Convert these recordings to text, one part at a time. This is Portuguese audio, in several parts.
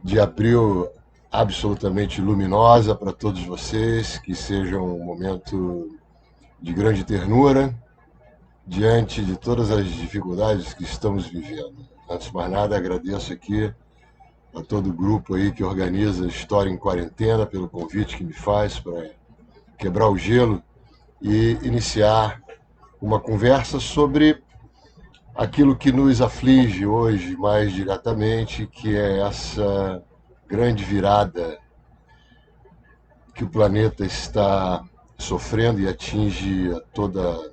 de abril absolutamente luminosa para todos vocês, que seja um momento de grande ternura diante de todas as dificuldades que estamos vivendo. Antes de mais nada, agradeço aqui a todo o grupo aí que organiza História em Quarentena pelo convite que me faz para quebrar o gelo e iniciar uma conversa sobre aquilo que nos aflige hoje mais diretamente, que é essa grande virada que o planeta está sofrendo e atinge a toda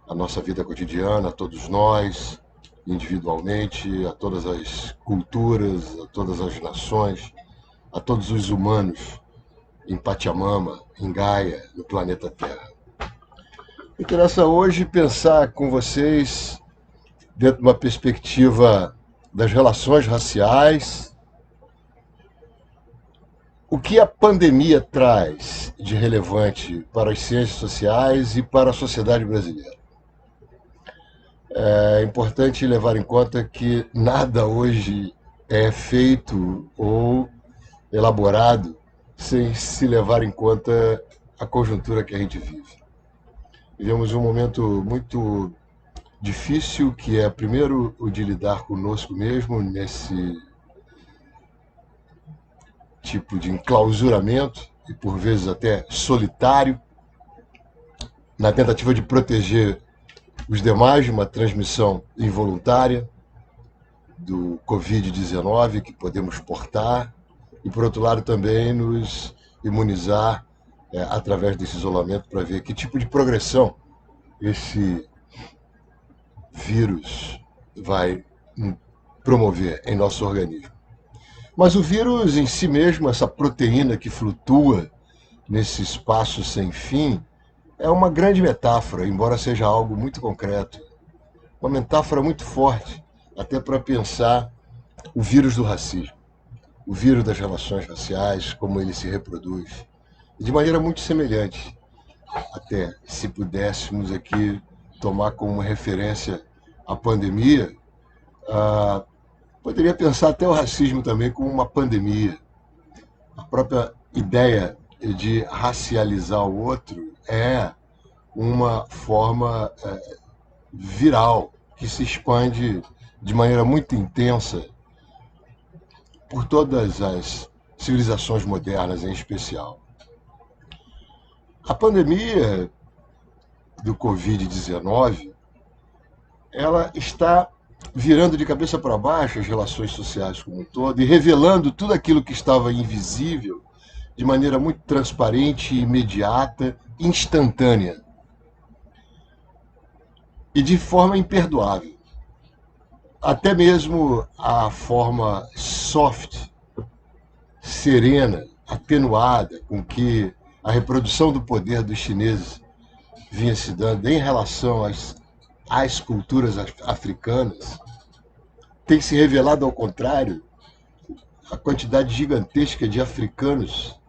a nossa vida cotidiana, a todos nós, individualmente, a todas as culturas, a todas as nações, a todos os humanos em Pachamama, em Gaia, no planeta Terra. Me interessa hoje pensar com vocês dentro de uma perspectiva das relações raciais, o que a pandemia traz de relevante para as ciências sociais e para a sociedade brasileira. É importante levar em conta que nada hoje é feito ou elaborado sem se levar em conta a conjuntura que a gente vive. Vivemos um momento muito difícil, que é primeiro o de lidar conosco mesmo nesse tipo de enclausuramento e por vezes até solitário, na tentativa de proteger os demais de uma transmissão involuntária do Covid-19 que podemos portar e, por outro lado, também nos imunizar através desse isolamento para ver que tipo de progressão esse vírus vai promover em nosso organismo. Mas o vírus em si mesmo, essa proteína que flutua nesse espaço sem fim, é uma grande metáfora, embora seja algo muito concreto. Uma metáfora muito forte, até para pensar o vírus do racismo, o vírus das relações raciais, como ele se reproduz. De maneira muito semelhante, até se pudéssemos aqui tomar como referência a pandemia, ah, poderia pensar até o racismo também como uma pandemia. A própria ideia de racializar o outro é uma forma viral que se expande de maneira muito intensa por todas as civilizações modernas, em especial. A pandemia do Covid-19, ela está virando de cabeça para baixo as relações sociais como um todo e revelando tudo aquilo que estava invisível de maneira muito transparente, imediata, instantânea e de forma imperdoável. Até mesmo a forma soft, serena, atenuada com que a reprodução do poder dos chineses vinha se dando em relação às culturas africanas, tem se revelado ao contrário. A quantidade gigantesca de africanos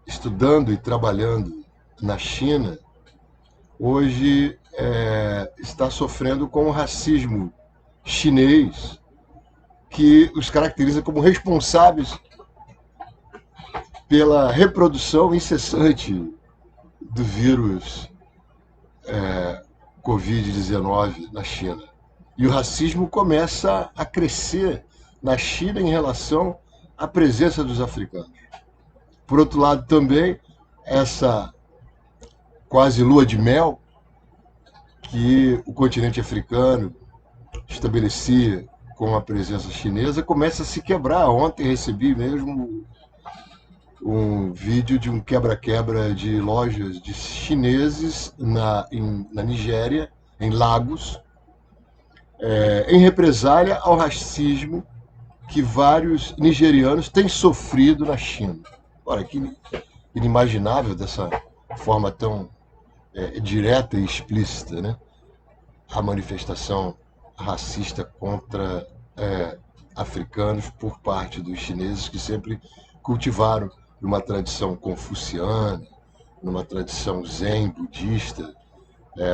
estudando e trabalhando na China hoje está sofrendo com o racismo chinês, que os caracteriza como responsáveis pela reprodução incessante do vírus Covid-19 na China. E o racismo começa a crescer na China em relação à presença dos africanos. Por outro lado, também, essa quase lua de mel que o continente africano estabelecia com a presença chinesa começa a se quebrar. Ontem recebi mesmo um vídeo de um quebra-quebra de lojas de chineses na Nigéria, em Lagos, em represália ao racismo que vários nigerianos têm sofrido na China. Ora, que inimaginável dessa forma tão direta e explícita, né? A manifestação racista contra africanos por parte dos chineses que sempre cultivaram numa tradição confuciana, numa tradição zen budista,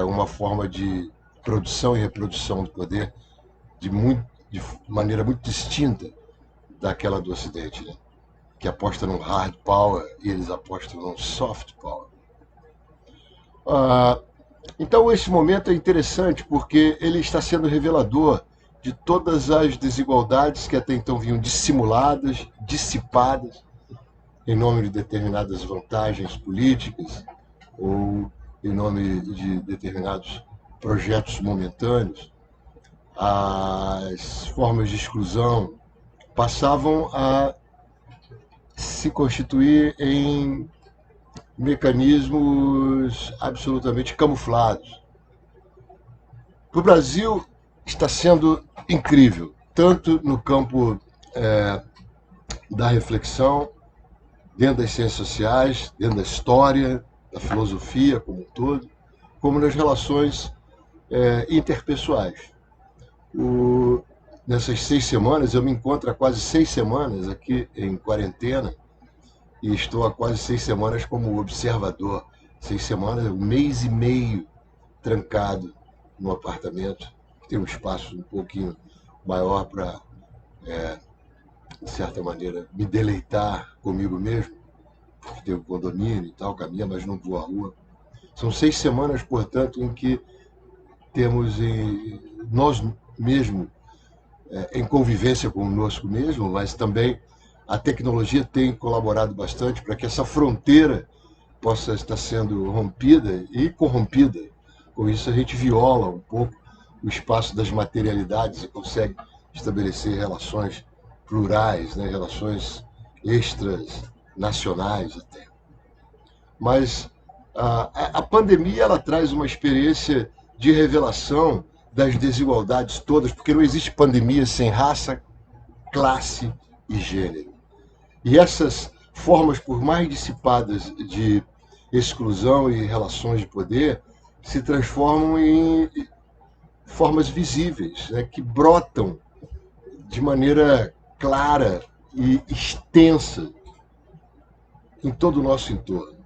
uma forma de produção e reprodução do poder de maneira muito distinta daquela do Ocidente, né? Que aposta no hard power e eles apostam no soft power. Ah, então, esse momento é interessante porque ele está sendo revelador de todas as desigualdades que até então vinham dissimuladas, dissipadas, em nome de determinadas vantagens políticas ou em nome de determinados projetos momentâneos. As formas de exclusão passavam a se constituir em mecanismos absolutamente camuflados. Para o Brasil está sendo incrível, tanto no campo da reflexão, dentro das ciências sociais, dentro da história, da filosofia como um todo, como nas relações interpessoais. Nessas 6 semanas, eu me encontro há quase 6 semanas aqui em quarentena e estou há quase 6 semanas como observador. 6 semanas, 1 mês e meio trancado no apartamento, que tem um espaço um pouquinho maior para, de certa maneira, me deleitar comigo mesmo, porque tenho condomínio e tal, caminha, mas não vou à rua. São 6 semanas, portanto, em que temos nós mesmos em convivência conosco mesmo, mas também a tecnologia tem colaborado bastante para que essa fronteira possa estar sendo rompida e corrompida. Com isso, a gente viola um pouco o espaço das materialidades e consegue estabelecer relações plurais, né? Relações extras nacionais até. Mas a pandemia ela traz uma experiência de revelação das desigualdades todas, porque não existe pandemia sem raça, classe e gênero. E essas formas, por mais dissipadas de exclusão e relações de poder, se transformam em formas visíveis, né, que brotam de maneira clara e extensa em todo o nosso entorno.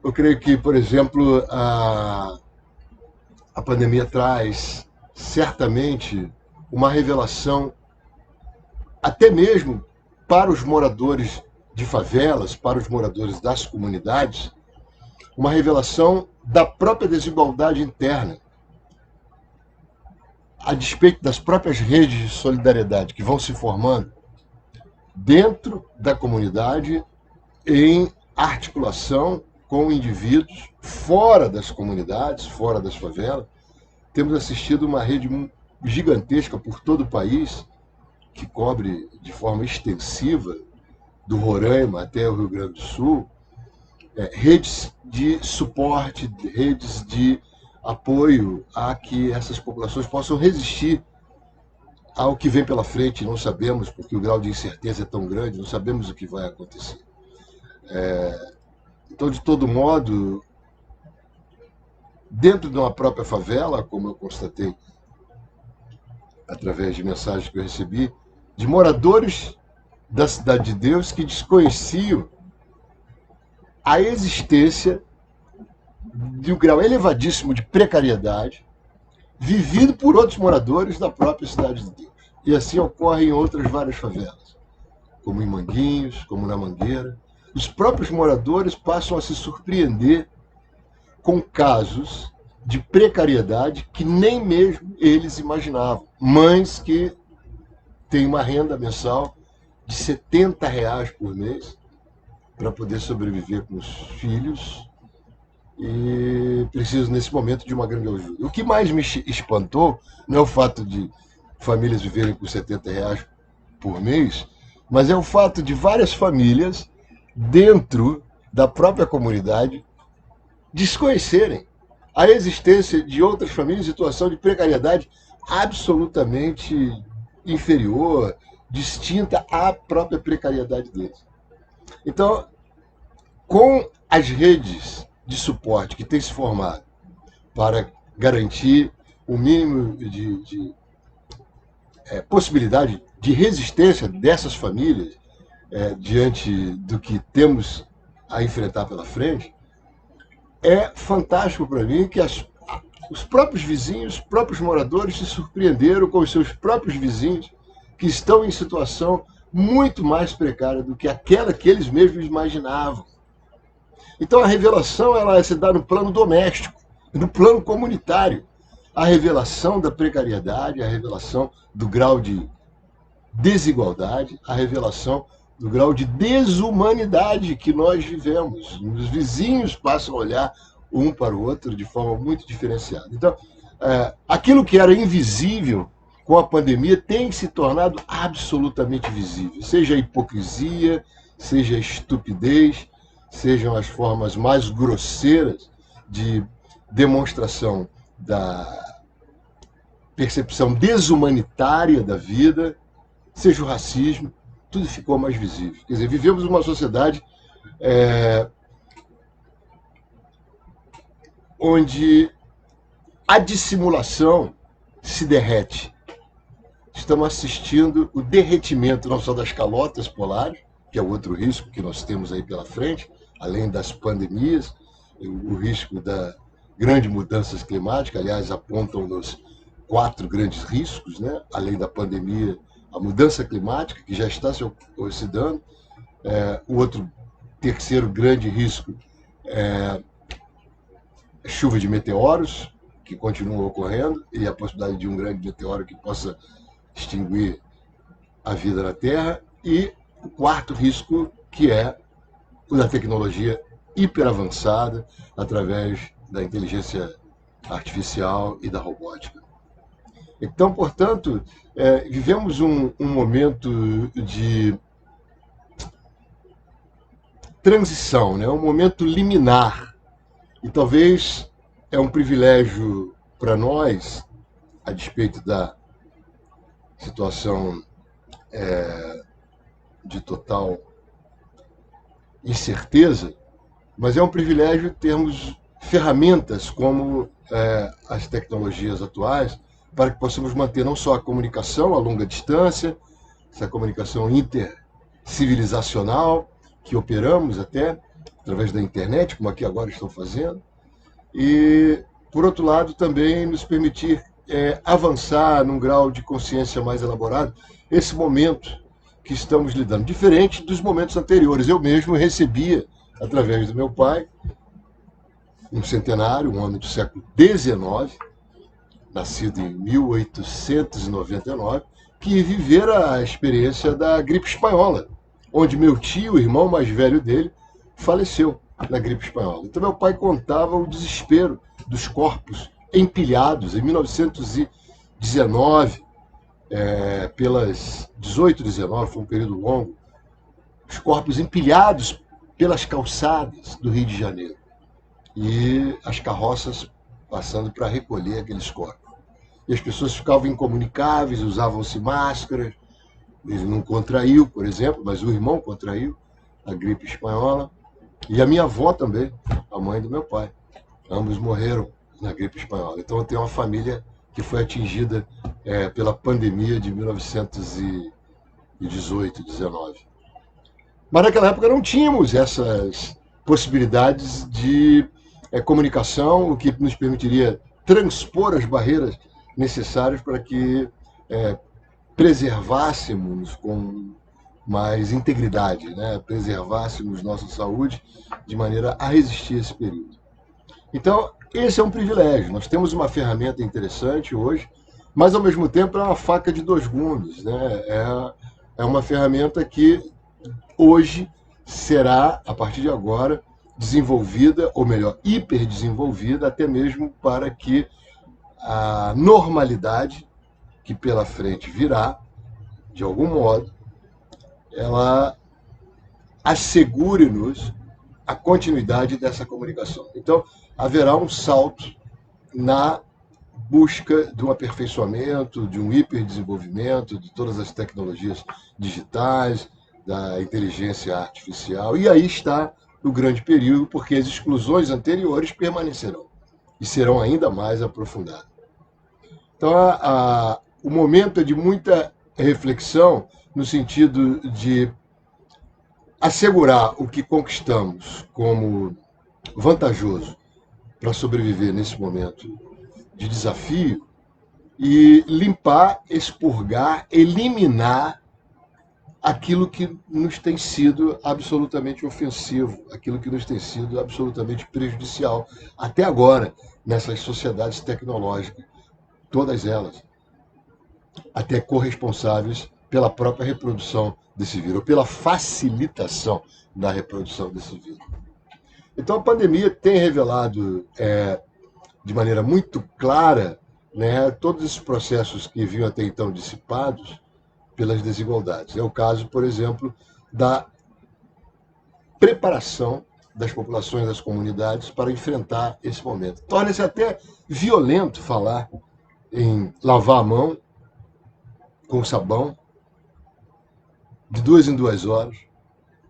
Eu creio que, por exemplo, a pandemia traz certamente uma revelação, até mesmo para os moradores de favelas, para os moradores das comunidades, uma revelação da própria desigualdade interna, a despeito das próprias redes de solidariedade que vão se formando dentro da comunidade em articulação com indivíduos fora das comunidades, fora das favelas. Temos assistido uma rede gigantesca por todo o país, que cobre de forma extensiva, do Roraima até o Rio Grande do Sul, redes de suporte, redes de apoio a que essas populações possam resistir ao que vem pela frente. Não sabemos, porque o grau de incerteza é tão grande, não sabemos o que vai acontecer. Então, de todo modo, dentro de uma própria favela, como eu constatei através de mensagens que eu recebi, de moradores da Cidade de Deus que desconheciam a existência de um grau elevadíssimo de precariedade vivido por outros moradores da própria Cidade de Deus. E assim ocorre em outras várias favelas, como em Manguinhos, como na Mangueira. Os próprios moradores passam a se surpreender com casos de precariedade que nem mesmo eles imaginavam. Mães que têm uma renda mensal de R$ 70 por mês para poder sobreviver com os filhos e precisam, nesse momento, de uma grande ajuda. O que mais me espantou não é o fato de famílias viverem com R$ 70 por mês, mas é o fato de várias famílias dentro da própria comunidade desconhecerem a existência de outras famílias em situação de precariedade absolutamente inferior, distinta à própria precariedade deles. Então, com as redes de suporte que têm se formado para garantir o mínimo de possibilidade de resistência dessas famílias diante do que temos a enfrentar pela frente, é fantástico para mim que os próprios vizinhos, os próprios moradores se surpreenderam com os seus próprios vizinhos que estão em situação muito mais precária do que aquela que eles mesmos imaginavam. Então a revelação ela se dá no plano doméstico, no plano comunitário. A revelação da precariedade, a revelação do grau de desigualdade, a revelação do grau de desumanidade que nós vivemos. Os vizinhos passam a olhar um para o outro de forma muito diferenciada. Então, aquilo que era invisível com a pandemia tem se tornado absolutamente visível. Seja a hipocrisia, seja a estupidez, sejam as formas mais grosseiras de demonstração da percepção desumanitária da vida, seja o racismo, tudo ficou mais visível. Quer dizer, vivemos uma sociedade onde a dissimulação se derrete. Estamos assistindo o derretimento não só das calotas polares, que é o outro risco que nós temos aí pela frente, além das pandemias, o risco da grande mudanças climáticas, aliás, apontam-nos 4 grandes riscos, né? Além da pandemia, a mudança climática, que já está se dando, o outro terceiro grande risco é chuva de meteoros, que continuam ocorrendo, e a possibilidade de um grande meteoro que possa extinguir a vida na Terra, e o quarto risco, que é o da tecnologia hiperavançada, através da inteligência artificial e da robótica. Então, portanto, vivemos um momento de transição, né? Um momento liminar. E talvez é um privilégio para nós, a despeito da situação de total incerteza, mas é um privilégio termos ferramentas como as tecnologias atuais para que possamos manter não só a comunicação a longa distância, essa comunicação intercivilizacional que operamos até através da internet, como aqui agora estão fazendo, e, por outro lado, também nos permitir avançar num grau de consciência mais elaborado esse momento que estamos lidando, diferente dos momentos anteriores. Eu mesmo recebia, através do meu pai, um centenário, um homem do século XIX, nascido em 1899, que vivera a experiência da gripe espanhola, onde meu tio, o irmão mais velho dele, faleceu na gripe espanhola. Então meu pai contava o desespero dos corpos empilhados em 1919, pelas 18 e 19, foi um período longo, os corpos empilhados pelas calçadas do Rio de Janeiro e as carroças passando para recolher aqueles corpos. E as pessoas ficavam incomunicáveis, usavam-se máscaras, ele não contraiu, por exemplo, mas o irmão contraiu a gripe espanhola. E a minha avó também, a mãe do meu pai. Ambos morreram na gripe espanhola. Então eu tenho uma família que foi atingida pela pandemia de 1918, 19. Mas naquela época não tínhamos essas possibilidades de comunicação, o que nos permitiria transpor as barreiras necessárias para que preservássemos com mais integridade, né? Preservássemos nossa saúde de maneira a resistir a esse período. Então, esse é um privilégio. Nós temos uma ferramenta interessante hoje, mas ao mesmo tempo é uma faca de 2 gumes, né? É uma ferramenta que hoje será, a partir de agora, desenvolvida, ou melhor, hiperdesenvolvida, até mesmo para que a normalidade que pela frente virá, de algum modo, ela assegure-nos a continuidade dessa comunicação. Então, haverá um salto na busca de um aperfeiçoamento, de um hiperdesenvolvimento de todas as tecnologias digitais, da inteligência artificial. E aí está o grande perigo, porque as exclusões anteriores permanecerão e serão ainda mais aprofundadas. Então, o momento é de muita reflexão no sentido de assegurar o que conquistamos como vantajoso para sobreviver nesse momento de desafio, e limpar, expurgar, eliminar aquilo que nos tem sido absolutamente ofensivo, aquilo que nos tem sido absolutamente prejudicial até agora nessas sociedades tecnológicas, todas elas, até corresponsáveis pela própria reprodução desse vírus, ou pela facilitação da reprodução desse vírus. Então a pandemia tem revelado de maneira muito clara, né, todos esses processos que vinham até então dissipados pelas desigualdades. É o caso, por exemplo, da preparação das populações, das comunidades para enfrentar esse momento. Torna-se até violento falar em lavar a mão com sabão de 2 em 2 horas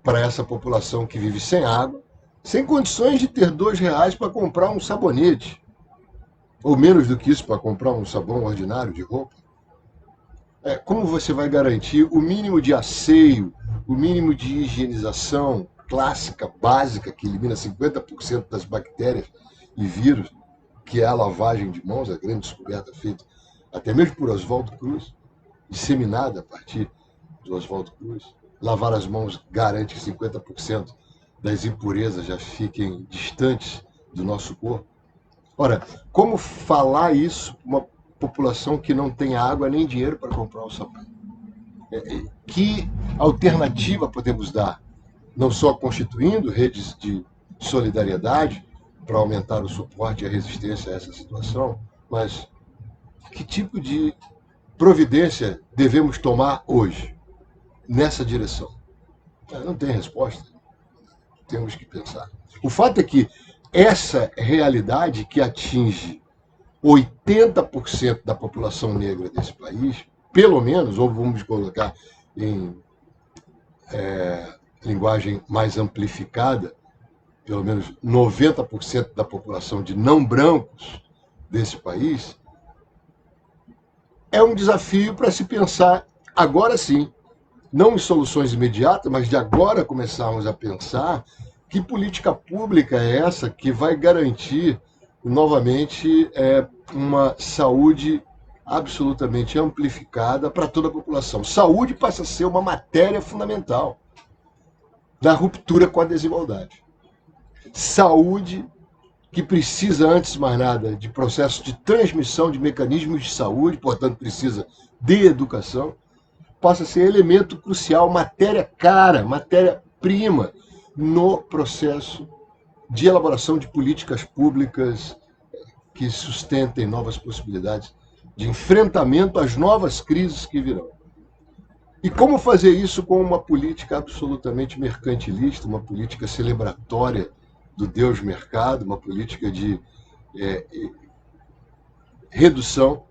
para essa população que vive sem água, sem condições de ter R$ 2 para comprar um sabonete, ou menos do que isso para comprar um sabão ordinário de roupa. Como você vai garantir o mínimo de asseio, o mínimo de higienização clássica, básica, que elimina 50% das bactérias e vírus, que é a lavagem de mãos, a grande descoberta feita até mesmo por Oswaldo Cruz, disseminada a partir do Oswaldo Cruz. Lavar as mãos garante que 50% das impurezas já fiquem distantes do nosso corpo. Ora, como falar isso para uma população que não tem água nem dinheiro para comprar um sabão? Que alternativa podemos dar? Não só constituindo redes de solidariedade para aumentar o suporte e a resistência a essa situação, mas que tipo de providência devemos tomar hoje nessa direção? Não tem resposta. Temos que pensar. O fato é que essa realidade que atinge 80% da população negra desse país, pelo menos, ou vamos colocar em linguagem mais amplificada, pelo menos 90% da população de não brancos desse país, é um desafio para se pensar agora sim, não em soluções imediatas, mas de agora começarmos a pensar que política pública é essa que vai garantir novamente uma saúde absolutamente amplificada para toda a população. Saúde passa a ser uma matéria fundamental da ruptura com a desigualdade. Saúde que precisa, antes de mais nada, de processos de transmissão de mecanismos de saúde, portanto precisa de educação, passa a ser elemento crucial, matéria cara, matéria-prima no processo de elaboração de políticas públicas que sustentem novas possibilidades de enfrentamento às novas crises que virão. E como fazer isso com uma política absolutamente mercantilista, uma política celebratória do Deus mercado, uma política de redução,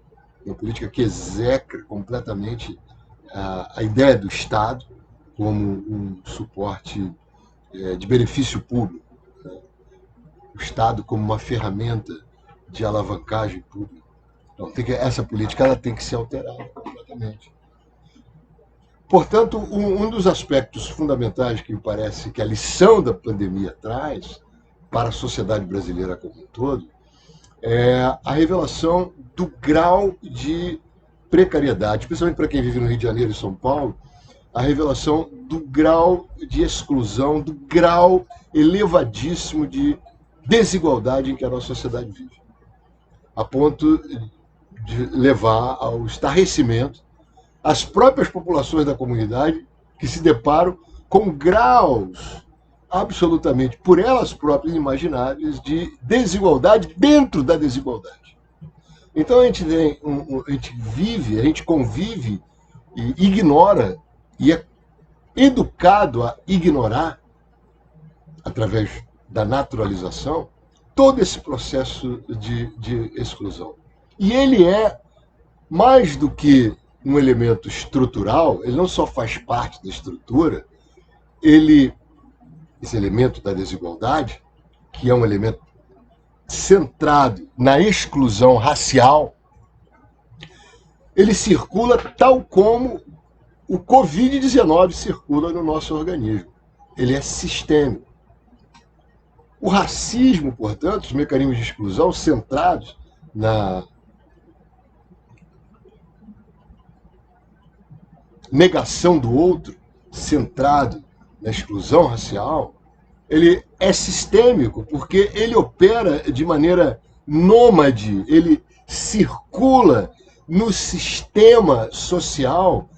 uma política que execra completamente a ideia do Estado como um suporte de benefício público, né? O Estado como uma ferramenta de alavancagem pública. Então, essa política ela tem que ser alterada completamente. Portanto, um dos aspectos fundamentais que me parece que a lição da pandemia traz para a sociedade brasileira como um todo é a revelação do grau de precariedade, especialmente para quem vive no Rio de Janeiro e São Paulo, a revelação do grau de exclusão, do grau elevadíssimo de desigualdade em que a nossa sociedade vive, a ponto de levar ao estarrecimento as próprias populações da comunidade que se deparam com graus absolutamente por elas próprias inimagináveis de desigualdade dentro da desigualdade. Então a gente vive, a gente convive e ignora e é educado a ignorar, através da naturalização, todo esse processo de exclusão. E ele é mais do que um elemento estrutural, ele não só faz parte da estrutura, esse elemento da desigualdade, que é um elemento centrado na exclusão racial, ele circula tal como o Covid-19 circula no nosso organismo. Ele é sistêmico. O racismo, portanto, os mecanismos de exclusão centrados negação do outro, centrado na exclusão racial, ele é sistêmico, porque ele opera de maneira nômade, ele circula no sistema social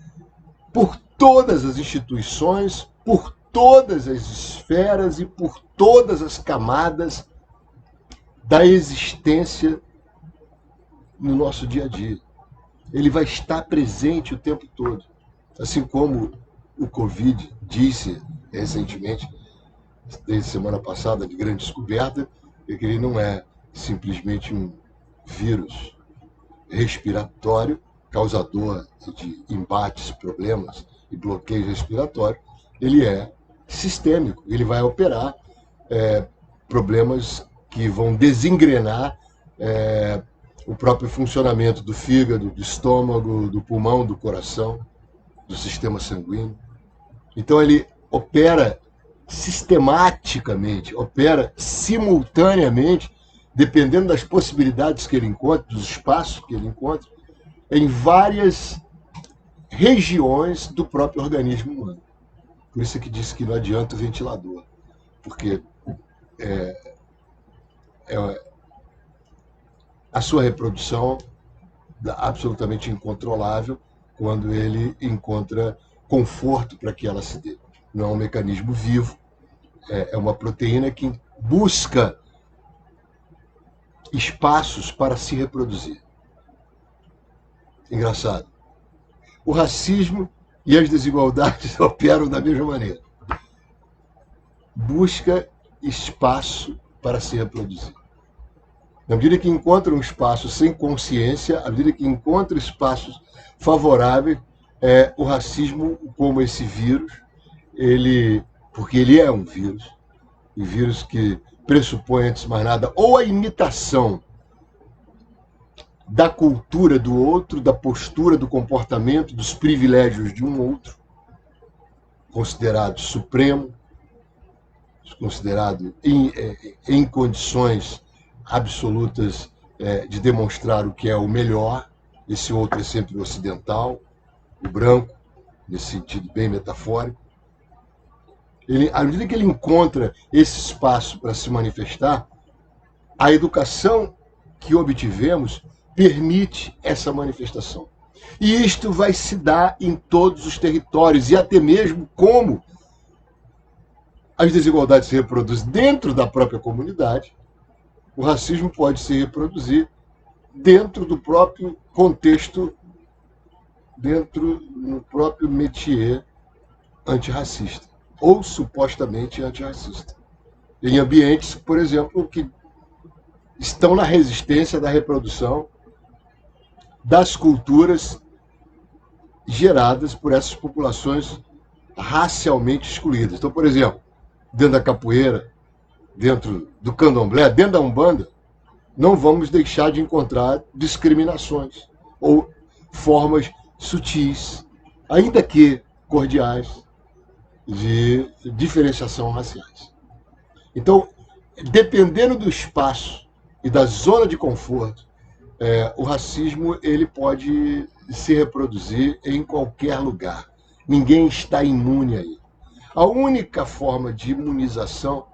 por todas as instituições, por todas as esferas e por todas as camadas da existência no nosso dia a dia. Ele vai estar presente o tempo todo. Assim como o Covid disse recentemente, desde semana passada, de grande descoberta, é que ele não é simplesmente um vírus respiratório, causador de embates, problemas e bloqueios respiratórios, ele é sistêmico, ele vai operar problemas que vão desengrenar o próprio funcionamento do fígado, do estômago, do pulmão, do coração, do sistema sanguíneo. Então ele opera sistematicamente, opera simultaneamente, dependendo das possibilidades que ele encontra, dos espaços que ele encontra, em várias regiões do próprio organismo humano. Por isso é que disse que não adianta o ventilador, porque a sua reprodução é absolutamente incontrolável quando ele encontra conforto para que ela se dê. Não é um mecanismo vivo, é uma proteína que busca espaços para se reproduzir. Engraçado. O racismo e as desigualdades operam da mesma maneira. Busca espaço para se reproduzir. Na medida que encontra um espaço sem consciência, à medida que encontra espaços favoráveis, o racismo, como esse vírus, porque ele é um vírus que pressupõe, antes de mais nada, ou a imitação da cultura do outro, da postura, do comportamento, dos privilégios de um outro, considerado supremo, considerado em condições absolutas de demonstrar o que é o melhor. Esse outro é sempre o ocidental, o branco, nesse sentido bem metafórico. À medida que ele encontra esse espaço para se manifestar, a educação que obtivemos permite essa manifestação. E isto vai se dar em todos os territórios, e até mesmo como as desigualdades se reproduzem dentro da própria comunidade, o racismo pode se reproduzir dentro do próprio contexto, dentro do próprio métier antirracista, ou supostamente antirracista. Em ambientes, por exemplo, que estão na resistência da reprodução das culturas geradas por essas populações racialmente excluídas. Então, por exemplo, dentro da capoeira, dentro do candomblé, dentro da umbanda, não vamos deixar de encontrar discriminações ou formas sutis, ainda que cordiais, de diferenciação raciais. Então, dependendo do espaço e da zona de conforto, o racismo ele pode se reproduzir em qualquer lugar. Ninguém está imune a ele. A única forma de imunização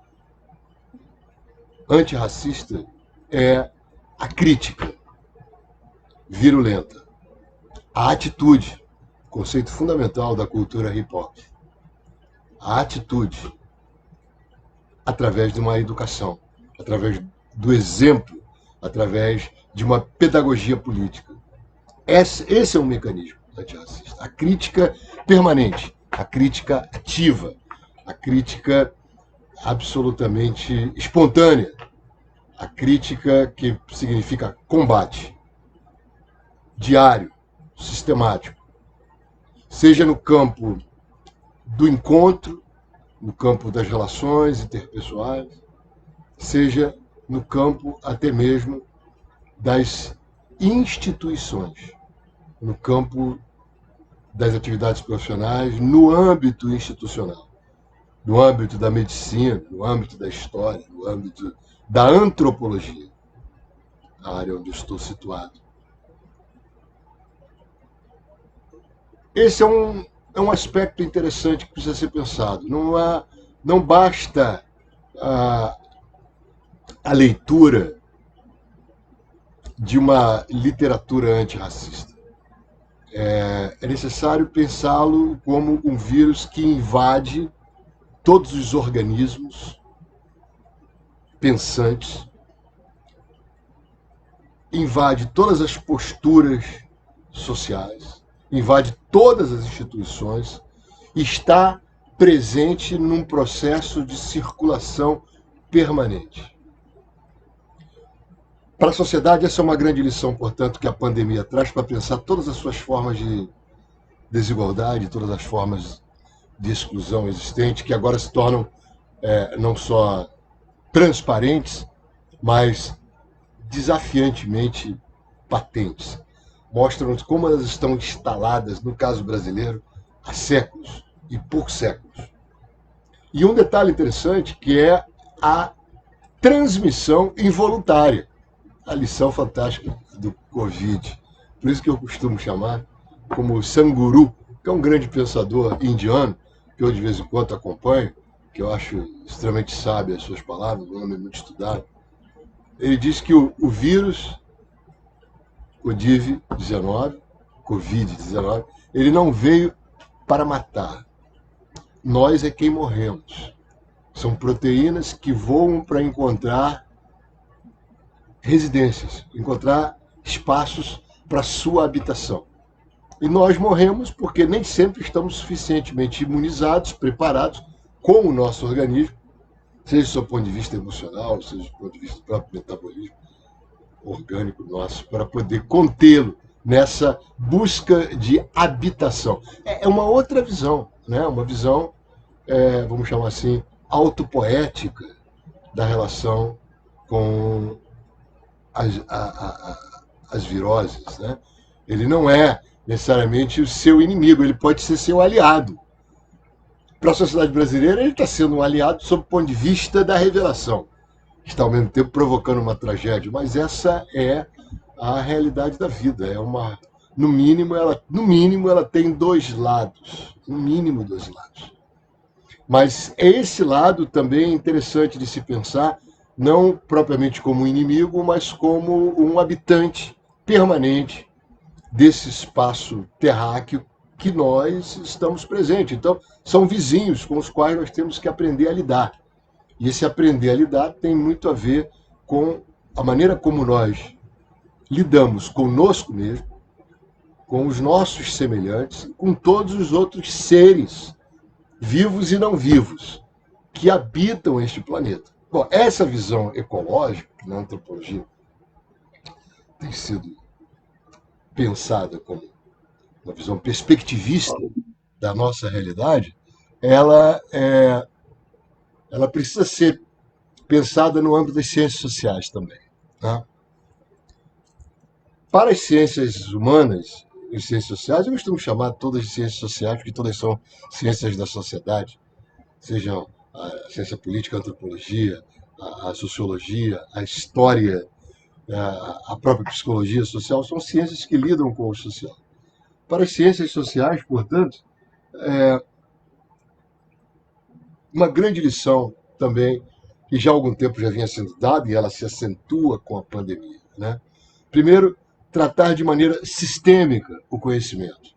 antirracista é a crítica virulenta, a atitude, conceito fundamental da cultura hip-hop. A atitude, através de uma educação, através do exemplo, através de uma pedagogia política. Esse é um mecanismo antirracista. A crítica permanente, a crítica ativa, a crítica absolutamente espontânea, a crítica que significa combate diário, sistemático, seja no campo do encontro, no campo das relações interpessoais, seja no campo até mesmo das instituições, no campo das atividades profissionais, no âmbito institucional, no âmbito da medicina, no âmbito da história, no âmbito da antropologia, a área onde eu estou situado. Esse é um aspecto interessante que precisa ser pensado. Não basta a, a leitura de uma literatura antirracista. É necessário pensá-lo como um vírus que invade todos os organismos pensantes, invade todas as posturas sociais, invade todas as instituições, está presente num processo de circulação permanente. Para a sociedade, essa é uma grande lição, portanto, que a pandemia traz para pensar todas as suas formas de desigualdade, todas as formas de exclusão existentes, que agora se tornam não só transparentes, mas desafiantemente patentes. Mostram como elas estão instaladas, no caso brasileiro, há séculos e por séculos. E um detalhe interessante que é a transmissão involuntária, a lição fantástica do Covid. Por isso que eu costumo chamar como Sadhguru, que é um grande pensador indiano, que eu de vez em quando acompanho, que eu acho extremamente sábio as suas palavras, um homem muito estudado. Ele diz que o vírus, o Covid-19, ele não veio para matar. Nós é quem morremos. São proteínas que voam para encontrar residências, encontrar espaços para sua habitação. E nós morremos porque nem sempre estamos suficientemente imunizados, preparados com o nosso organismo, seja do ponto de vista emocional, seja do ponto de vista do próprio metabolismo orgânico nosso, para poder contê-lo nessa busca de habitação. É uma outra visão, né? Uma visão, vamos chamar assim, autopoética da relação com as viroses. Né? Ele não é necessariamente o seu inimigo, ele pode ser seu aliado. Para a sociedade brasileira, ele está sendo um aliado sob o ponto de vista da revelação. Está ao mesmo tempo provocando uma tragédia, mas essa é a realidade da vida. No mínimo, ela tem dois lados, no mínimo dois lados. Mas esse lado também é interessante de se pensar, não propriamente como um inimigo, mas como um habitante permanente desse espaço terráqueo que nós estamos presentes. Então, são vizinhos com os quais nós temos que aprender a lidar. E esse aprender a lidar tem muito a ver com a maneira como nós lidamos conosco mesmo, com os nossos semelhantes, com todos os outros seres, vivos e não vivos, que habitam este planeta. Bom, essa visão ecológica, que na antropologia tem sido pensada como uma visão perspectivista da nossa realidade, ela precisa ser pensada no âmbito das ciências sociais também. Tá? Para as ciências humanas e ciências sociais, eu costumo chamar todas de ciências sociais, porque todas são ciências da sociedade, sejam a ciência política, a antropologia, a sociologia, a história, a própria psicologia social, são ciências que lidam com o social. Para as ciências sociais, portanto, uma grande lição também, que já há algum tempo já vinha sendo dada, e ela se acentua com a pandemia. Né? Primeiro, tratar de maneira sistêmica o conhecimento.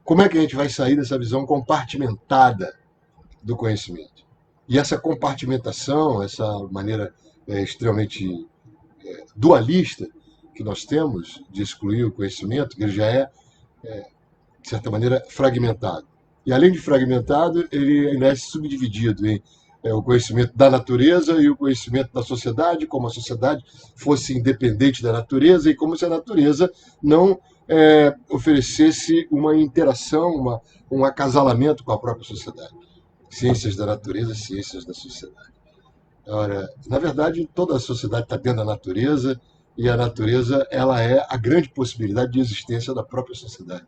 Como é que a gente vai sair dessa visão compartimentada do conhecimento? E essa compartimentação, essa maneira extremamente dualista que nós temos de excluir o conhecimento, que ele já de certa maneira, fragmentado. E além de fragmentado, ele ainda é subdividido em o conhecimento da natureza e o conhecimento da sociedade, como a sociedade fosse independente da natureza e como se a natureza não oferecesse uma interação, um acasalamento com a própria sociedade. Ciências da natureza, ciências da sociedade. Ora, na verdade, toda a sociedade está dentro da natureza e a natureza ela é a grande possibilidade de existência da própria sociedade.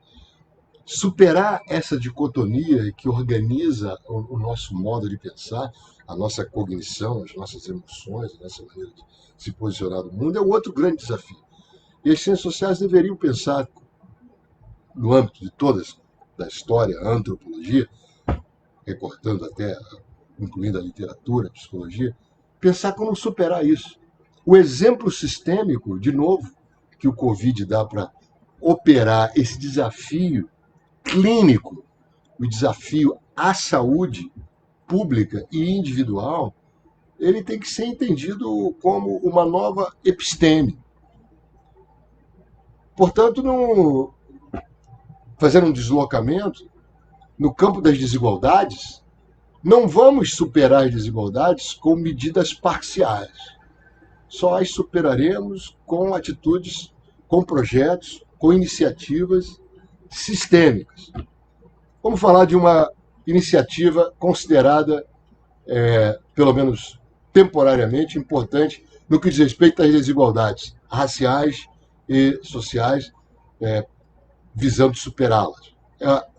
Superar essa dicotomia que organiza o nosso modo de pensar, a nossa cognição, as nossas emoções, a nossa maneira de se posicionar no mundo, é um outro grande desafio. E as ciências sociais deveriam pensar, no âmbito de todas da história, a antropologia, recortando até, incluindo a literatura, a psicologia, pensar como superar isso. O exemplo sistêmico, de novo, que o Covid dá para operar esse desafio clínico, o desafio à saúde pública e individual, ele tem que ser entendido como uma nova episteme. Portanto, fazendo um deslocamento no campo das desigualdades, não vamos superar as desigualdades com medidas parciais. Só as superaremos com atitudes, com projetos, com iniciativas sistêmicas. Vamos falar de uma iniciativa considerada, pelo menos temporariamente, importante no que diz respeito às desigualdades raciais e sociais, visando superá-las.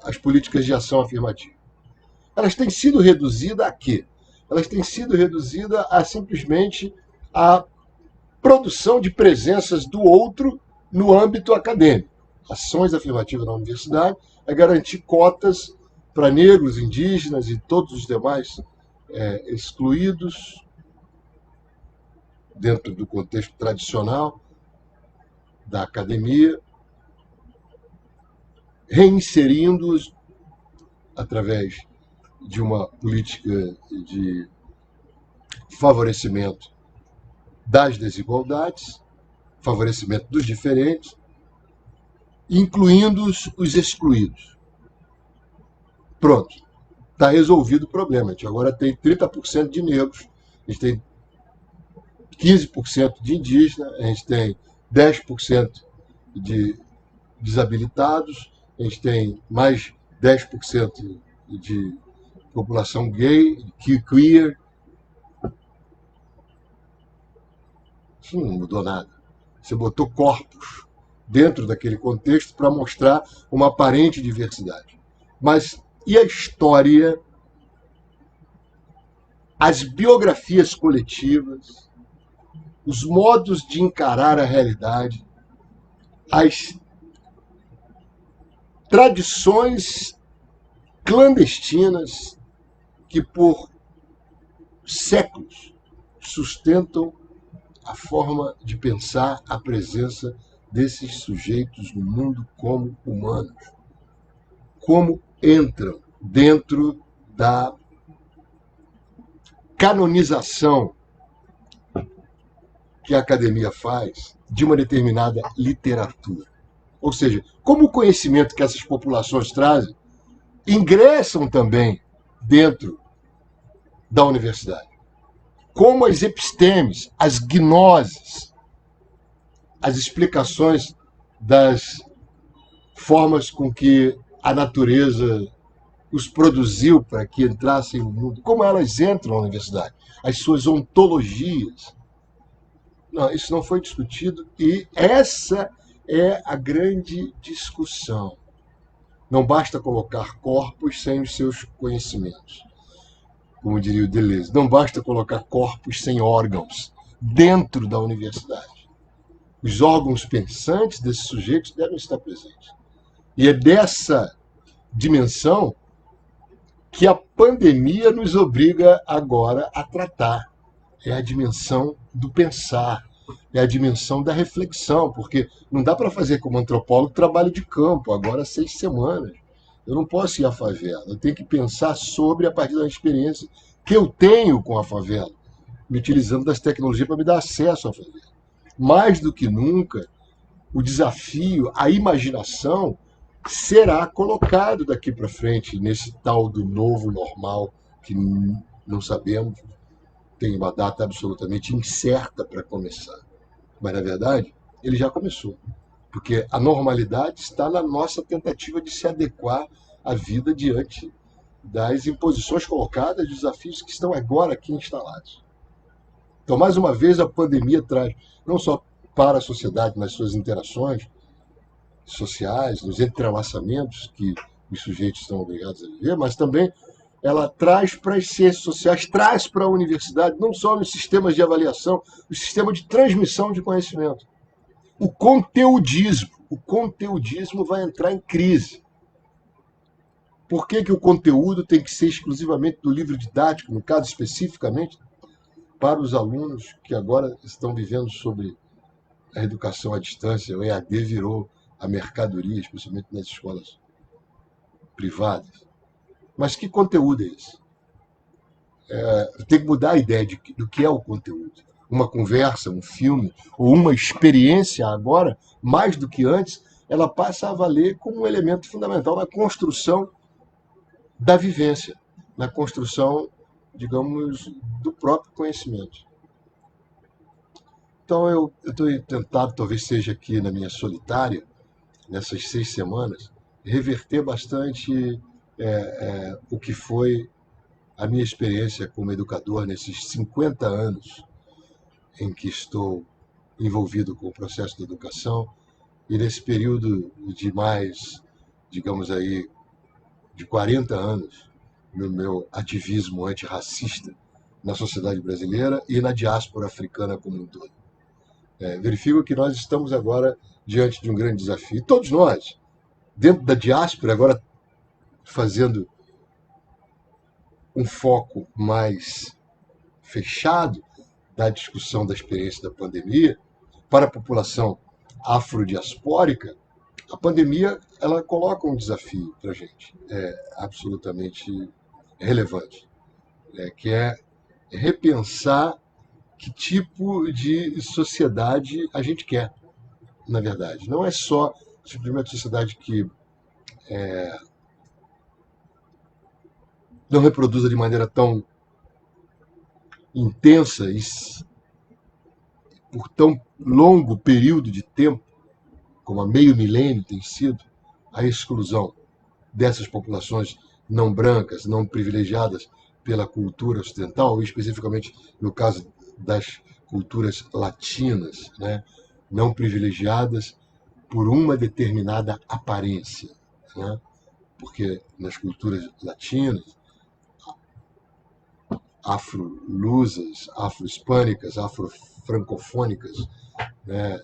As políticas de ação afirmativa. Elas têm sido reduzidas a quê? Elas têm sido reduzidas a simplesmente a produção de presenças do outro no âmbito acadêmico. Ações afirmativas na universidade é garantir cotas para negros, indígenas e todos os demais excluídos dentro do contexto tradicional da academia, reinserindo-os através de uma política de favorecimento das desigualdades, favorecimento dos diferentes, incluindo os excluídos. Pronto, está resolvido o problema. A gente agora tem 30% de negros, a gente tem 15% de indígenas, a gente tem 10% de desabilitados, a gente tem mais 10% de população gay, queer. Isso não mudou nada. Você botou corpos dentro daquele contexto para mostrar uma aparente diversidade. Mas e a história, as biografias coletivas, os modos de encarar a realidade, as tradições clandestinas que por séculos sustentam a forma de pensar a presença desses sujeitos no mundo como humanos. Como entram dentro da canonização que a academia faz de uma determinada literatura. Ou seja, como o conhecimento que essas populações trazem ingressam também dentro da universidade. Como as epistemes, as gnoses, as explicações das formas com que a natureza os produziu para que entrassem no mundo, como elas entram na universidade, as suas ontologias. Não, isso não foi discutido e essa é a grande discussão. Não basta colocar corpos sem os seus conhecimentos, como diria o Deleuze. Não basta colocar corpos sem órgãos dentro da universidade. Os órgãos pensantes desses sujeitos devem estar presentes. E é dessa dimensão que a pandemia nos obriga agora a tratar. É a dimensão do pensar, é a dimensão da reflexão, porque não dá para fazer como antropólogo trabalho de campo, agora 6 semanas. Eu não posso ir à favela, eu tenho que pensar sobre a partir da experiência que eu tenho com a favela, me utilizando das tecnologias para me dar acesso à favela. Mais do que nunca, o desafio, a imaginação, será colocado daqui para frente nesse tal do novo normal que não sabemos, tem uma data absolutamente incerta para começar. Mas, na verdade, ele já começou. Porque a normalidade está na nossa tentativa de se adequar à vida diante das imposições colocadas, dos desafios que estão agora aqui instalados. Então, mais uma vez, a pandemia traz, não só para a sociedade nas suas interações sociais, nos entrelaçamentos que os sujeitos estão obrigados a viver, mas também ela traz para as ciências sociais, traz para a universidade, não só nos sistemas de avaliação, o sistema de transmissão de conhecimento. O conteudismo vai entrar em crise. Por que, que o conteúdo tem que ser exclusivamente do livro didático, no caso especificamente, para os alunos que agora estão vivendo sobre a educação à distância? O EAD virou a mercadoria, especialmente nas escolas privadas. Mas que conteúdo é esse? Tem que mudar a ideia do que é o conteúdo. Uma conversa, um filme ou uma experiência agora, mais do que antes, ela passa a valer como um elemento fundamental na construção da vivência, na construção, digamos, do próprio conhecimento. Então eu estou tentado, talvez seja aqui na minha solitária, nessas 6 semanas, reverter bastante o que foi a minha experiência como educador nesses 50 anos em que estou envolvido com o processo de educação e nesse período de mais, digamos aí, de 40 anos no meu ativismo antirracista na sociedade brasileira e na diáspora africana como um todo. Verifico que nós estamos agora diante de um grande desafio. E todos nós, dentro da diáspora, agora fazendo um foco mais fechado da discussão da experiência da pandemia, para a população afrodiaspórica, a pandemia ela coloca um desafio para a gente, absolutamente relevante, que é repensar que tipo de sociedade a gente quer, na verdade. Não é só simplesmente sociedade que não reproduza de maneira tão intensa e por tão longo período de tempo, como há meio milênio tem sido, a exclusão dessas populações não brancas, não privilegiadas pela cultura ocidental, especificamente no caso das culturas latinas, né, não privilegiadas por uma determinada aparência, né, porque nas culturas latinas, afro-lusas, afro-hispânicas, afro-francofônicas, né,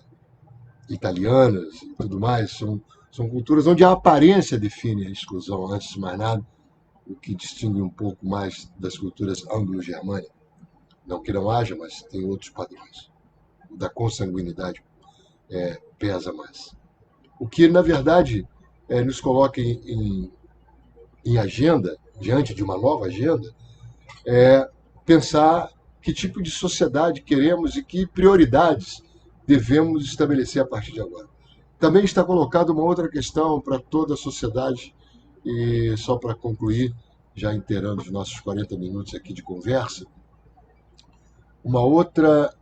italianas e tudo mais, são culturas onde a aparência define a exclusão, antes de mais nada, o que distingue um pouco mais das culturas anglo-germânicas. Não que não haja, mas tem outros padrões. O da consanguinidade pesa mais. O que, na verdade, nos coloca em agenda, diante de uma nova agenda, é pensar que tipo de sociedade queremos e que prioridades devemos estabelecer a partir de agora. Também está colocada uma outra questão para toda a sociedade, e só para concluir, já inteirando os nossos 40 minutos aqui de conversa, uma outra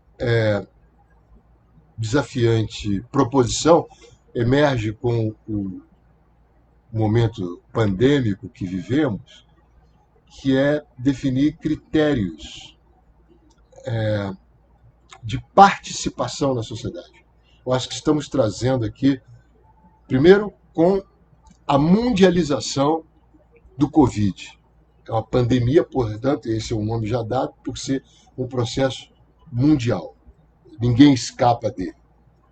desafiante proposição emerge com o momento pandêmico que vivemos, que é definir critérios de participação na sociedade. Eu acho que estamos trazendo aqui, primeiro, com a mundialização do Covid. É uma pandemia, portanto, esse é um nome já dado, por ser um processo mundial. Ninguém escapa dele.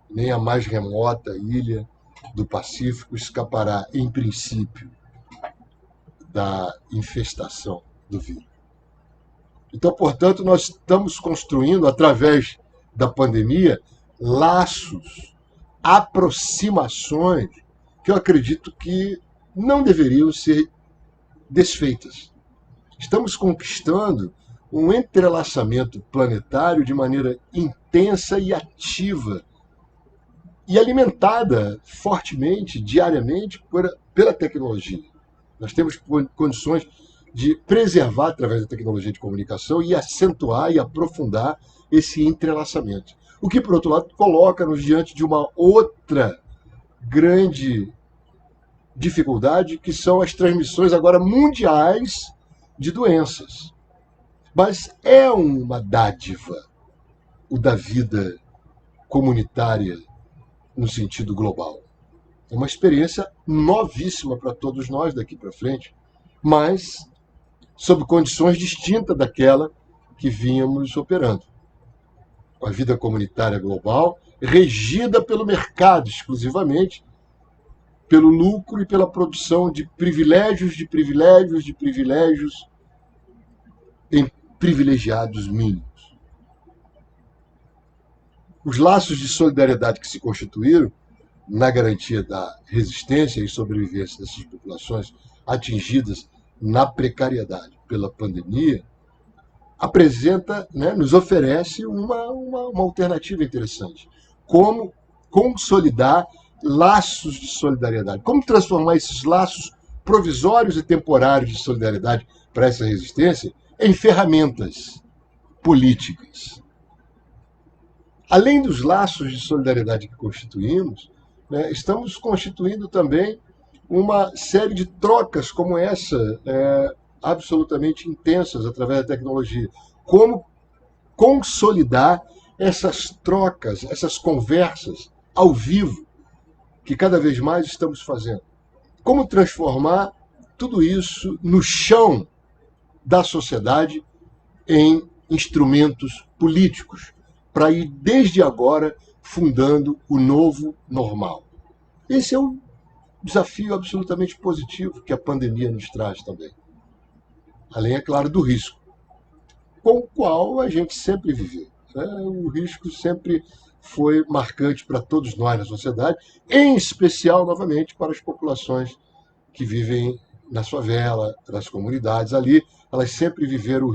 Nem a mais remota ilha do Pacífico escapará, em princípio, da infestação do vírus. Então, portanto, nós estamos construindo, através da pandemia, laços, aproximações, que eu acredito que não deveriam ser desfeitas. Estamos conquistando um entrelaçamento planetário de maneira intensa e ativa, e alimentada fortemente, diariamente, pela tecnologia. Nós temos condições de preservar, através da tecnologia de comunicação, e acentuar e aprofundar esse entrelaçamento. O que, por outro lado, coloca-nos diante de uma outra grande dificuldade, que são as transmissões agora mundiais de doenças. Mas é uma dádiva o da vida comunitária no sentido global. É uma experiência novíssima para todos nós daqui para frente, mas sob condições distintas daquela que vínhamos operando. A vida comunitária global, regida pelo mercado exclusivamente, pelo lucro e pela produção de privilégios, de privilégios, de privilégios em privilegiados mínimos. Os laços de solidariedade que se constituíram na garantia da resistência e sobrevivência dessas populações atingidas na precariedade pela pandemia, apresenta, né, nos oferece uma alternativa interessante. Como consolidar laços de solidariedade, como transformar esses laços provisórios e temporários de solidariedade para essa resistência em ferramentas políticas. Além dos laços de solidariedade que constituímos, né, estamos constituindo também uma série de trocas como essa, absolutamente intensas através da tecnologia. Como consolidar essas trocas, essas conversas ao vivo que cada vez mais estamos fazendo. Como transformar tudo isso no chão da sociedade em instrumentos políticos, para ir desde agora fundando o novo normal. Esse é um desafio absolutamente positivo que a pandemia nos traz também. Além, é claro, do risco, com o qual a gente sempre viveu. O risco sempre foi marcante para todos nós na sociedade, em especial, novamente, para as populações que vivem na favela, nas comunidades ali. Elas sempre viveram um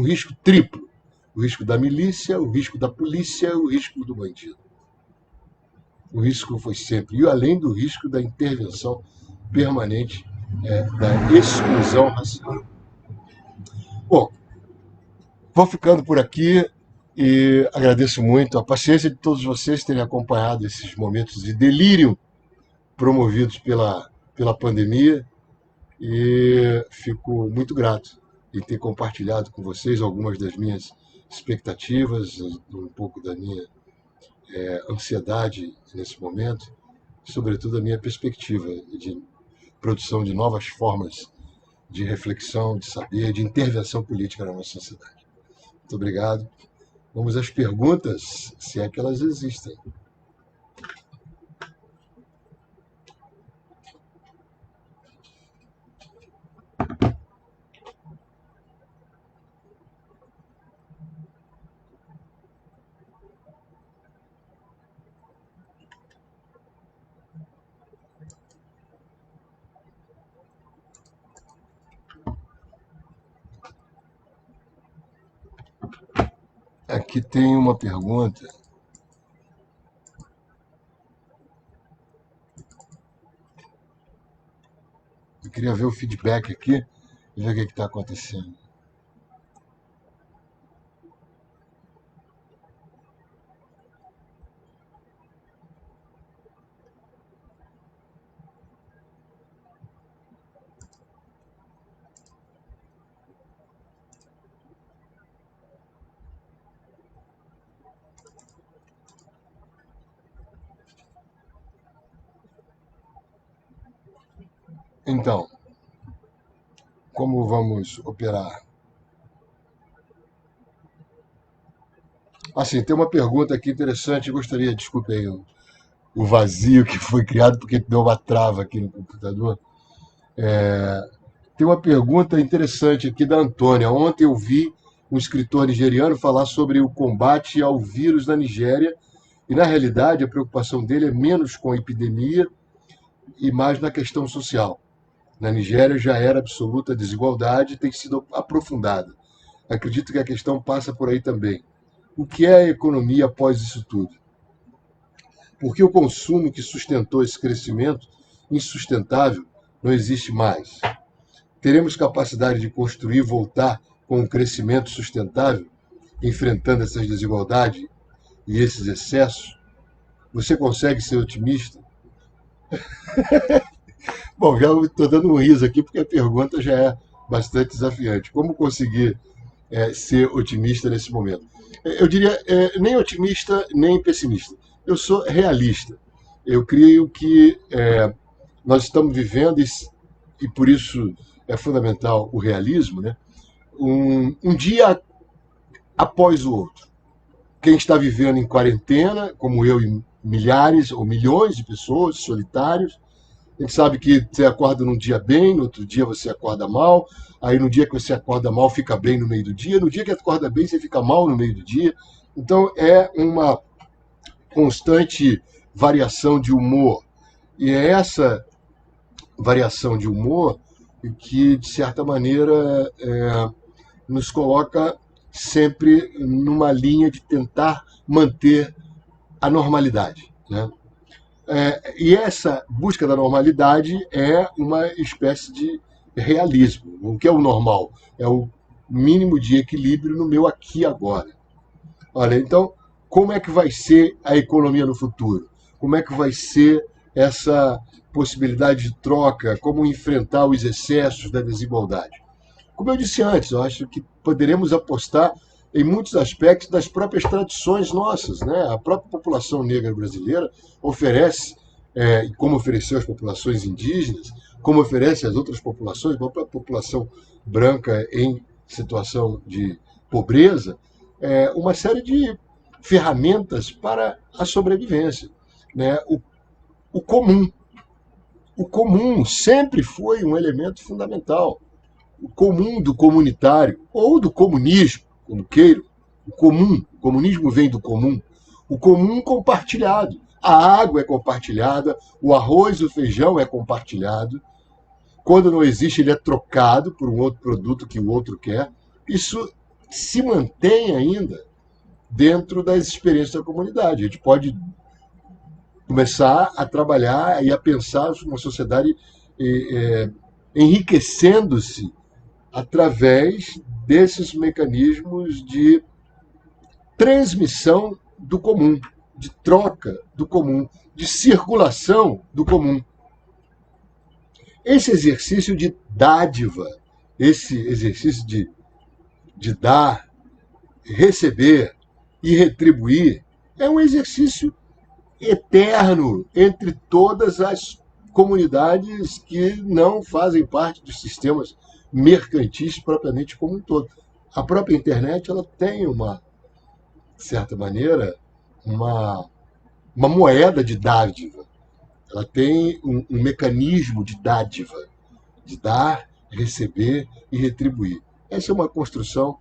risco triplo. O risco da milícia, o risco da polícia, o risco do bandido. O risco foi sempre, e além do risco da intervenção permanente, da exclusão racial. Bom, vou ficando por aqui e agradeço muito a paciência de todos vocês terem acompanhado esses momentos de delírio promovidos pela pandemia, e fico muito grato em ter compartilhado com vocês algumas das minhas expectativas, um pouco da minha ansiedade nesse momento, sobretudo a minha perspectiva de produção de novas formas de reflexão, de saber, de intervenção política na nossa sociedade. Muito obrigado. Vamos às perguntas, se é que elas existem. Aqui tem uma pergunta. Eu queria ver o feedback aqui e ver o que está acontecendo. Então, como vamos operar? Assim, tem uma pergunta aqui interessante, gostaria, desculpe aí o vazio que foi criado, porque deu uma trava aqui no computador. Tem uma pergunta interessante aqui da Antônia. Ontem eu vi um escritor nigeriano falar sobre o combate ao vírus na Nigéria, e na realidade a preocupação dele é menos com a epidemia e mais na questão social. Na Nigéria já era absoluta desigualdade e tem sido aprofundada. Acredito que a questão passa por aí também. O que é a economia após isso tudo? Porque o consumo que sustentou esse crescimento insustentável não existe mais. Teremos capacidade de construir e voltar com um crescimento sustentável, enfrentando essas desigualdades e esses excessos? Você consegue ser otimista? Bom, já estou dando um riso aqui porque a pergunta já é bastante desafiante. Como conseguir ser otimista nesse momento? Eu diria nem otimista nem pessimista. Eu sou realista. Eu creio que nós estamos vivendo, e por isso é fundamental o realismo, né? Um dia após o outro. Quem está vivendo em quarentena, como eu e milhares ou milhões de pessoas solitários, A gente sabe que você acorda num dia bem, no outro dia você acorda mal, aí no dia que você acorda mal fica bem no meio do dia, no dia que acorda bem você fica mal no meio do dia. Então é uma constante variação de humor. E é essa variação de humor que, de certa maneira, nos coloca sempre numa linha de tentar manter a normalidade, né? E essa busca da normalidade é uma espécie de realismo. O que é o normal? É o mínimo de equilíbrio no meu aqui e agora. Olha, então, como é que vai ser a economia no futuro? Como é que vai ser essa possibilidade de troca? Como enfrentar os excessos da desigualdade? Como eu disse antes, eu acho que poderemos apostar em muitos aspectos das próprias tradições nossas, né? A própria população negra brasileira oferece, como ofereceu às populações indígenas, como oferece às outras populações, a própria população branca em situação de pobreza, uma série de ferramentas para a sobrevivência, né? O comum. O comum sempre foi um elemento fundamental. O comum do comunitário, ou do comunismo, como queiram. O comunismo vem do comum. O comum compartilhado. A água é compartilhada, o arroz, o feijão é compartilhado. Quando não existe, ele é trocado por um outro produto que o outro quer. Isso se mantém ainda dentro das experiências da comunidade. A gente pode começar a trabalhar e a pensar uma sociedade enriquecendo-se através desses mecanismos de transmissão do comum, de troca do comum, de circulação do comum. Esse exercício de dádiva, esse exercício de dar, receber e retribuir, é um exercício eterno entre todas as comunidades que não fazem parte dos sistemas mercantis propriamente como um todo. A própria internet ela tem de certa maneira, uma moeda de dádiva. Ela tem um mecanismo de dádiva, de dar, receber e retribuir. Essa é uma construção,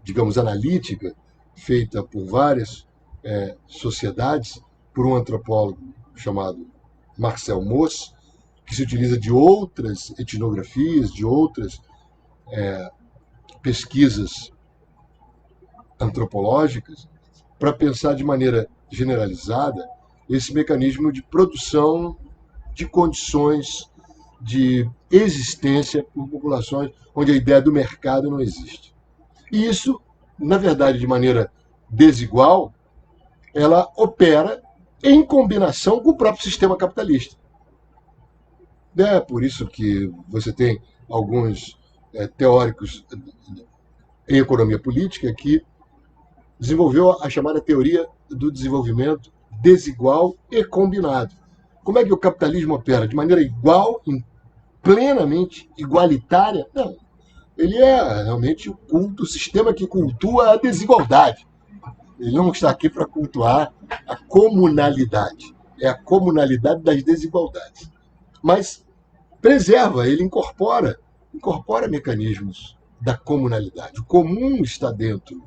digamos, analítica, feita por várias sociedades, por um antropólogo chamado Marcel Mauss, que se utiliza de outras etnografias, de outras pesquisas antropológicas, para pensar de maneira generalizada esse mecanismo de produção de condições de existência por populações onde a ideia do mercado não existe. E isso, na verdade, de maneira desigual, ela opera em combinação com o próprio sistema capitalista. É por isso que você tem alguns teóricos em economia política que desenvolveu a chamada teoria do desenvolvimento desigual e combinado. Como é que o capitalismo opera? De maneira igual, plenamente igualitária? Não. Ele é realmente o sistema que cultua a desigualdade. Ele não está aqui para cultuar a comunalidade. É a comunalidade das desigualdades. Mas preserva, ele incorpora mecanismos da comunalidade. O comum está dentro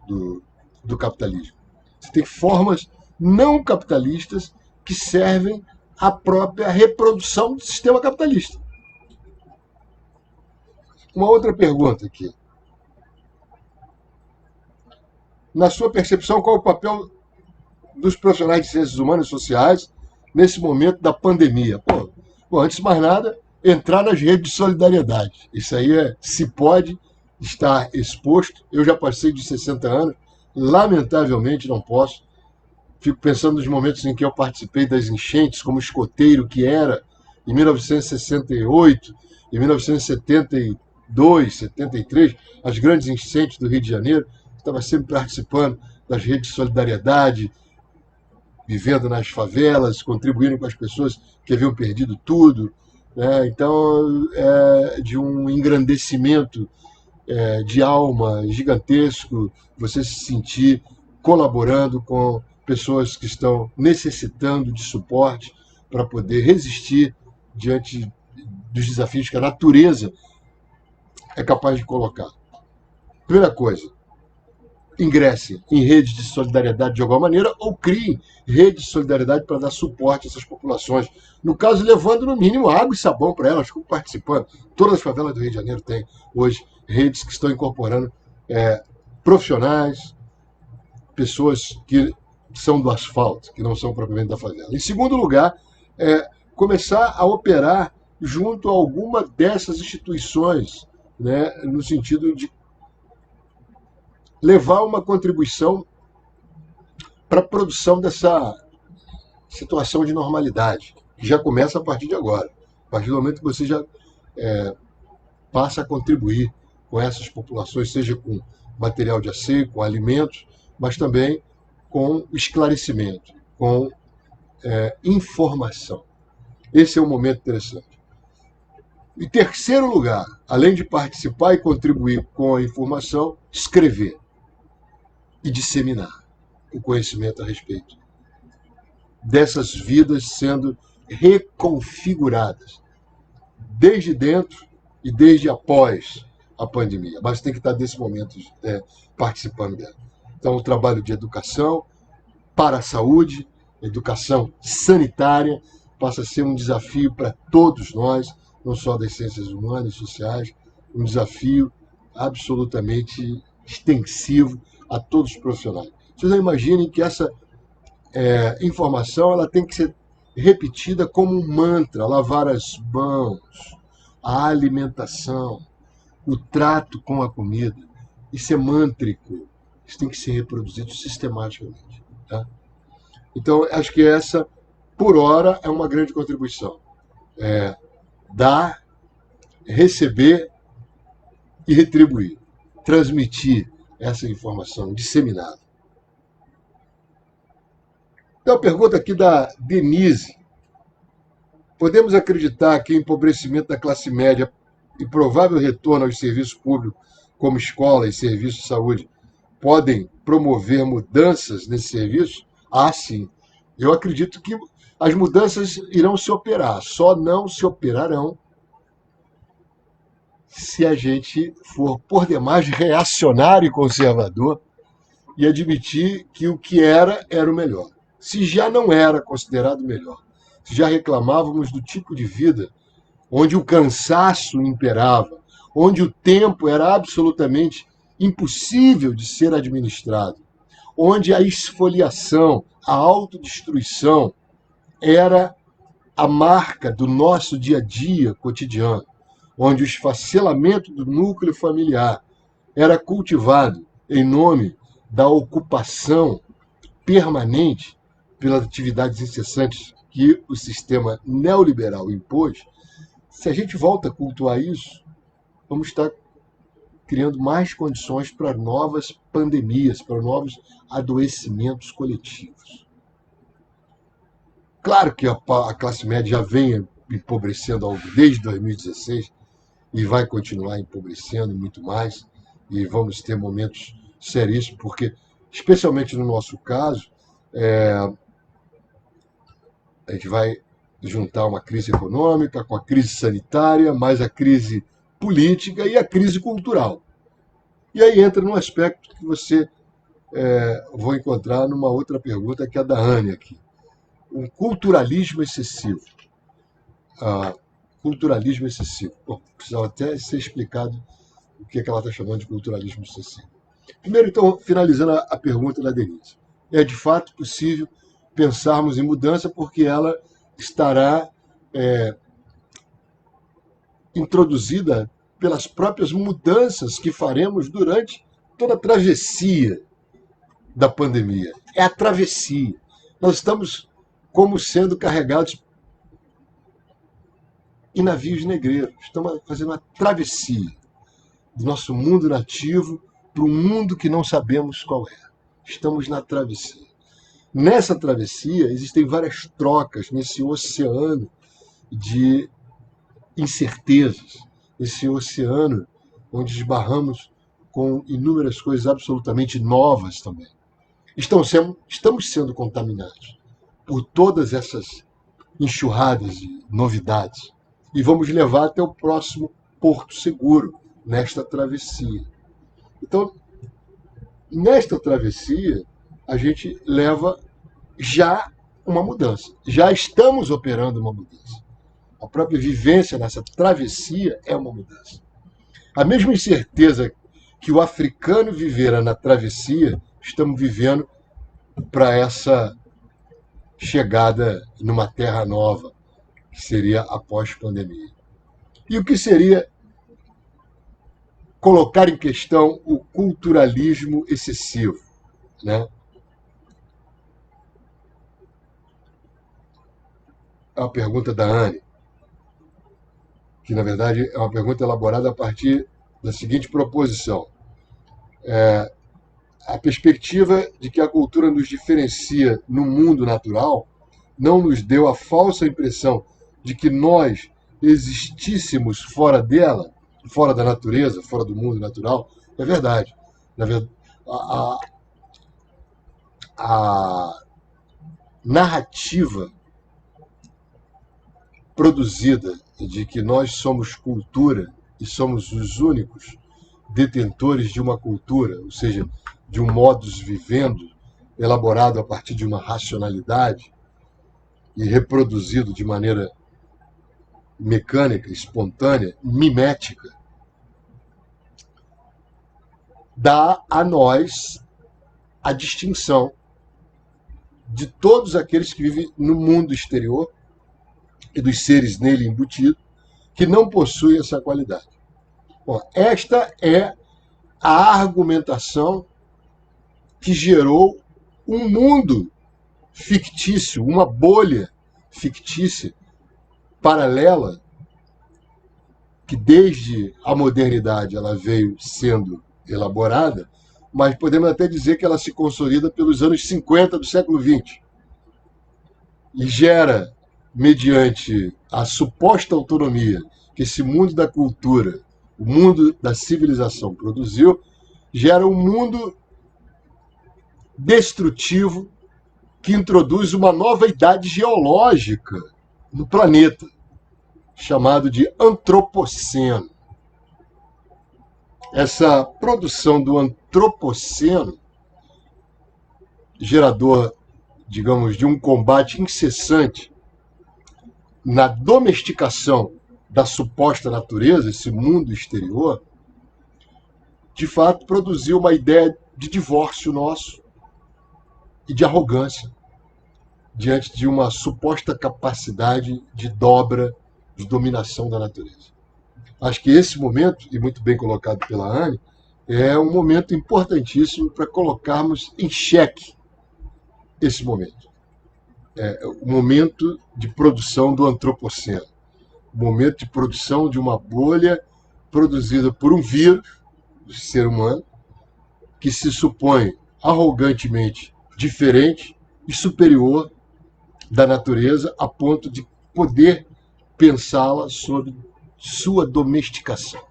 do capitalismo. Você tem formas não capitalistas que servem à própria reprodução do sistema capitalista. Uma outra pergunta aqui. Na sua percepção, qual é o papel dos profissionais de ciências humanas e sociais nesse momento da pandemia? Antes de mais nada, entrar nas redes de solidariedade. Isso aí se pode estar exposto. Eu já passei de 60 anos, lamentavelmente não posso. Fico pensando nos momentos em que eu participei das enchentes, como escoteiro que era, em 1968, em 1972, 73, as grandes enchentes do Rio de Janeiro. Estava sempre participando das redes de solidariedade, vivendo nas favelas, contribuindo com as pessoas que haviam perdido tudo. Né? Então, de um engrandecimento de alma gigantesco, você se sentir colaborando com pessoas que estão necessitando de suporte para poder resistir diante dos desafios que a natureza é capaz de colocar. Primeira coisa, ingresse em redes de solidariedade de alguma maneira ou crie redes de solidariedade para dar suporte a essas populações. No caso, levando no mínimo água e sabão para elas, como participando. Todas as favelas do Rio de Janeiro têm hoje redes que estão incorporando profissionais, pessoas que são do asfalto, que não são propriamente da favela. Em segundo lugar, começar a operar junto a alguma dessas instituições, né, no sentido de levar uma contribuição para a produção dessa situação de normalidade, que já começa a partir de agora. A partir do momento que você já passa a contribuir com essas populações, seja com material de asseio, com alimentos, mas também com esclarecimento, com informação. Esse é um momento interessante. Em terceiro lugar, além de participar e contribuir com a informação, escrever e disseminar o conhecimento a respeito dessas vidas sendo reconfiguradas desde dentro e desde após a pandemia. Mas tem que estar desse momento participando dela. Então, o trabalho de educação para a saúde, educação sanitária, passa a ser um desafio para todos nós, não só das ciências humanas e sociais, um desafio absolutamente extensivo a todos os profissionais. Vocês não imaginem que essa informação ela tem que ser repetida como um mantra: lavar as mãos, a alimentação, o trato com a comida. Isso é mântrico, isso tem que ser reproduzido sistematicamente. Tá? Então, acho que essa, por hora, é uma grande contribuição. Dar, receber e retribuir. Transmitir essa informação disseminada. Então, a pergunta aqui da Denise. Podemos acreditar que o empobrecimento da classe média e provável retorno aos serviços públicos, como escola e serviços de saúde, podem promover mudanças nesse serviço? Ah, sim. Eu acredito que as mudanças irão se operar, só não se operarão se a gente for, por demais, reacionário e conservador e admitir que o que era o melhor. Se já não era considerado melhor, se já reclamávamos do tipo de vida onde o cansaço imperava, onde o tempo era absolutamente impossível de ser administrado, onde a esfoliação, a autodestruição era a marca do nosso dia a dia cotidiano, onde o esfacelamento do núcleo familiar era cultivado em nome da ocupação permanente pelas atividades incessantes que o sistema neoliberal impôs. Se a gente volta a cultuar isso, vamos estar criando mais condições para novas pandemias, para novos adoecimentos coletivos. Claro que a classe média já vem empobrecendo desde 2016 e vai continuar empobrecendo muito mais, e vamos ter momentos seríssimos, porque, especialmente no nosso caso, a gente vai juntar uma crise econômica com a crise sanitária, mais a crise política e a crise cultural. E aí entra num aspecto que você vou encontrar numa outra pergunta, que é a da Anne aqui. Um culturalismo excessivo. Culturalismo excessivo. Bom, precisava até ser explicado o que ela está chamando de culturalismo excessivo. Primeiro, então, finalizando a pergunta da Denise. É de fato possível pensarmos em mudança, porque ela estará introduzida pelas próprias mudanças que faremos durante toda a travessia da pandemia. É a travessia. Nós estamos como sendo carregados em navios negreiros. Estamos fazendo uma travessia do nosso mundo nativo para um mundo que não sabemos qual é. Estamos na travessia. Nessa travessia existem várias trocas nesse oceano de incertezas, esse oceano onde esbarramos com inúmeras coisas absolutamente novas também. Estamos sendo contaminados por todas essas enxurradas de novidades e vamos levar até o próximo porto seguro nesta travessia. Então, nesta travessia, a gente leva já uma mudança. Já estamos operando uma mudança. A própria vivência nessa travessia é uma mudança. A mesma incerteza que o africano vivera na travessia, estamos vivendo para essa chegada numa terra nova, que seria a pós-pandemia. E o que seria colocar em questão o culturalismo excessivo, né? É uma pergunta da Anne, que na verdade é uma pergunta elaborada a partir da seguinte proposição. A perspectiva de que a cultura nos diferencia no mundo natural não nos deu a falsa impressão de que nós existíssemos fora dela, fora da natureza, fora do mundo natural? É verdade. Na verdade, a, a narrativa produzida de que nós somos cultura e somos os únicos detentores de uma cultura, ou seja, de um modus vivendo elaborado a partir de uma racionalidade e reproduzido de maneira mecânica, espontânea, mimética, dá a nós a distinção de todos aqueles que vivem no mundo exterior e dos seres nele embutidos, que não possuem essa qualidade. Bom, esta é a argumentação que gerou um mundo fictício, uma bolha fictícia, paralela, que desde a modernidade ela veio sendo elaborada, mas podemos até dizer que ela se consolida pelos anos 50 do século XX e gera, mediante a suposta autonomia que esse mundo da cultura, o mundo da civilização produziu, gera um mundo destrutivo que introduz uma nova idade geológica no planeta, chamado de antropoceno. Essa produção do antropoceno, gerador, digamos, de um combate incessante na domesticação da suposta natureza, esse mundo exterior, de fato produziu uma ideia de divórcio nosso e de arrogância diante de uma suposta capacidade de dobra, de dominação da natureza. Acho que esse momento, e muito bem colocado pela Anne, é um momento importantíssimo para colocarmos em xeque esse momento. É o momento de produção do antropoceno, o momento de produção de uma bolha produzida por um vírus do ser humano que se supõe arrogantemente diferente e superior da natureza a ponto de poder pensá-la sob sua domesticação.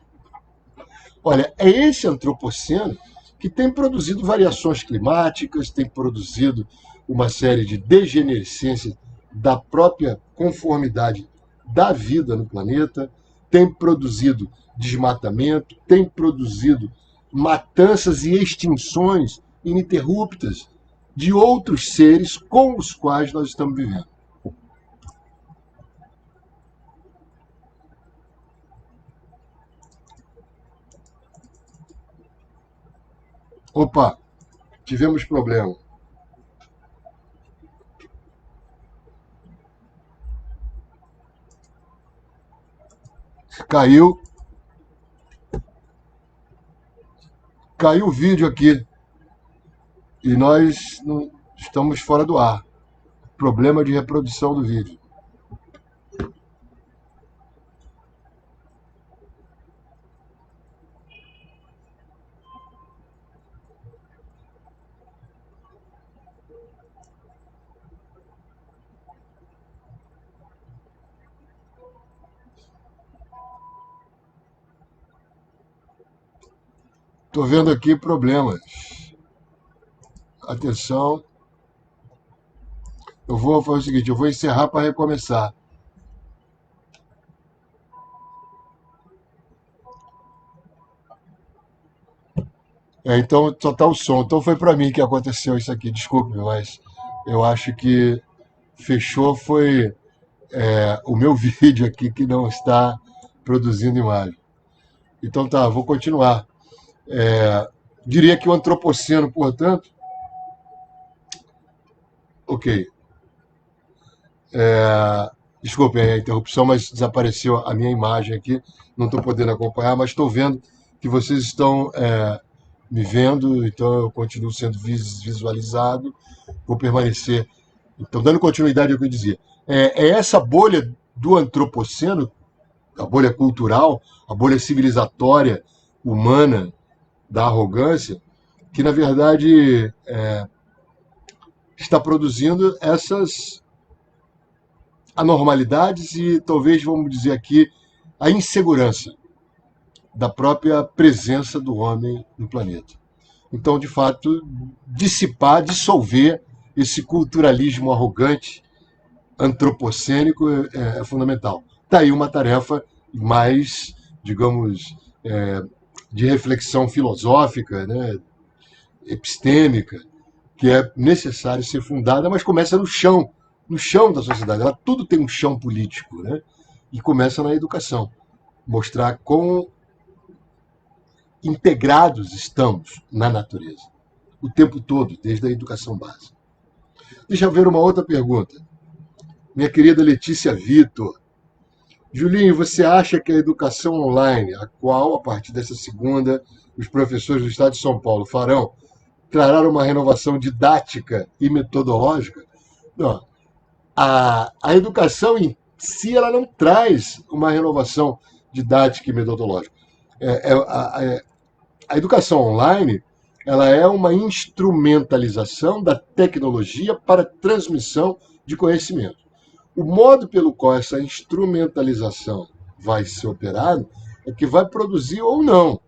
Olha, é esse antropoceno que tem produzido variações climáticas, tem produzido uma série de degenerescências da própria conformidade da vida no planeta, tem produzido desmatamento, tem produzido matanças e extinções ininterruptas de outros seres com os quais nós estamos vivendo. Opa, tivemos problema. Caiu. Caiu o vídeo aqui. E nós não estamos fora do ar. Problema de reprodução do vídeo. Estou vendo aqui problemas. Atenção. Eu vou fazer o seguinte, eu vou encerrar para recomeçar. Então só tá o som. Então foi para mim que aconteceu isso aqui. Desculpe, mas eu acho que fechou foi o meu vídeo aqui que não está produzindo imagem. Então tá, vou continuar. É, diria que o antropoceno, portanto, ok. Desculpem a interrupção, mas desapareceu a minha imagem aqui. Não estou podendo acompanhar, mas estou vendo que vocês estão me vendo, então eu continuo sendo visualizado. Vou permanecer. Então, dando continuidade ao que eu dizia. É essa bolha do antropoceno, a bolha cultural, a bolha civilizatória humana da arrogância, que na verdade está produzindo essas anormalidades e talvez, vamos dizer aqui, a insegurança da própria presença do homem no planeta. Então, de fato, dissipar, dissolver esse culturalismo arrogante, antropocênico, é fundamental. Está aí uma tarefa mais, digamos, de reflexão filosófica, né, epistêmica, que é necessário ser fundada, mas começa no chão da sociedade. Ela tudo tem um chão político, né? E começa na educação. Mostrar quão integrados estamos na natureza. O tempo todo, desde a educação básica. Deixa eu ver uma outra pergunta. Minha querida Letícia Vitor. Julinho, você acha que a educação online, a qual, a partir dessa segunda, os professores do Estado de São Paulo farão, trará uma renovação didática e metodológica? Não. A educação em si ela não traz uma renovação didática e metodológica. A educação online ela é uma instrumentalização da tecnologia para transmissão de conhecimento. O modo pelo qual essa instrumentalização vai ser operada é que vai produzir ou não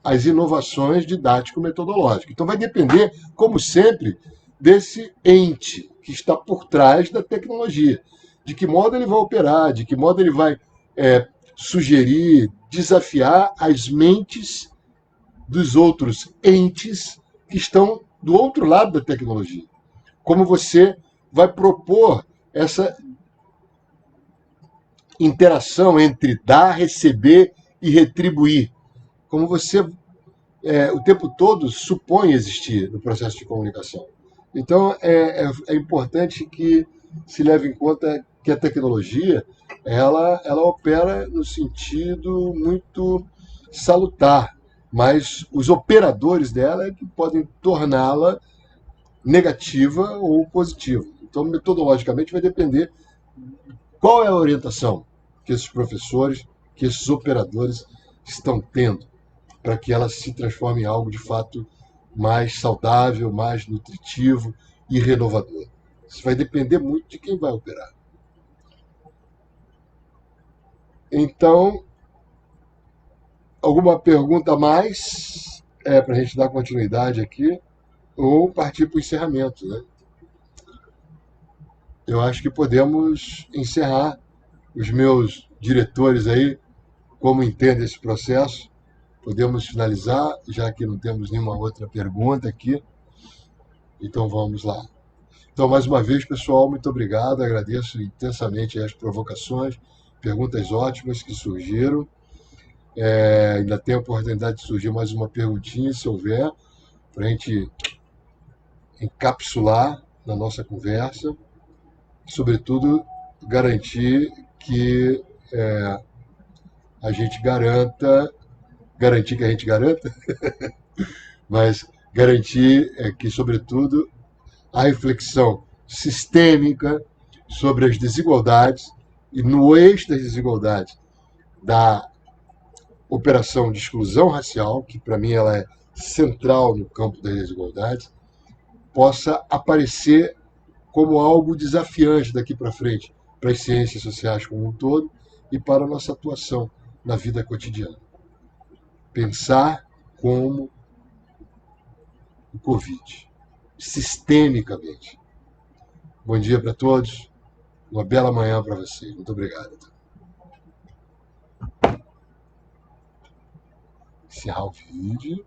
as inovações didático-metodológicas. Então vai depender, como sempre, desse ente que está por trás da tecnologia. De que modo ele vai operar, de que modo ele vai sugerir, desafiar as mentes dos outros entes que estão do outro lado da tecnologia. Como você vai propor essa interação entre dar, receber e retribuir. Como você o tempo todo supõe existir no processo de comunicação. Então, é importante que se leve em conta que a tecnologia ela opera no sentido muito salutar, mas os operadores dela é que podem torná-la negativa ou positiva. Então, metodologicamente, vai depender qual é a orientação que esses professores, que esses operadores estão tendo para que ela se transforme em algo de fato mais saudável, mais nutritivo e renovador. Isso vai depender muito de quem vai operar. Então, alguma pergunta a mais para a gente dar continuidade aqui ou partir para o encerramento, né? Eu acho que podemos encerrar. Os meus diretores aí, como entendem esse processo, podemos finalizar, já que não temos nenhuma outra pergunta aqui. Então vamos lá. Então, mais uma vez, pessoal, muito obrigado. Agradeço intensamente as provocações, perguntas ótimas que surgiram. Ainda tem a oportunidade de surgir mais uma perguntinha, se houver, para a gente encapsular na nossa conversa. Sobretudo, garantir que a gente garantir que a gente garanta, mas garantir que, sobretudo, a reflexão sistêmica sobre as desigualdades e no eixo das desigualdades da operação de exclusão racial, que para mim ela é central no campo das desigualdades, possa aparecer como algo desafiante daqui para frente para as ciências sociais como um todo e para a nossa atuação na vida cotidiana. Pensar como o Covid, sistemicamente. Bom dia para todos. Uma bela manhã para vocês. Muito obrigado. Encerrar o vídeo.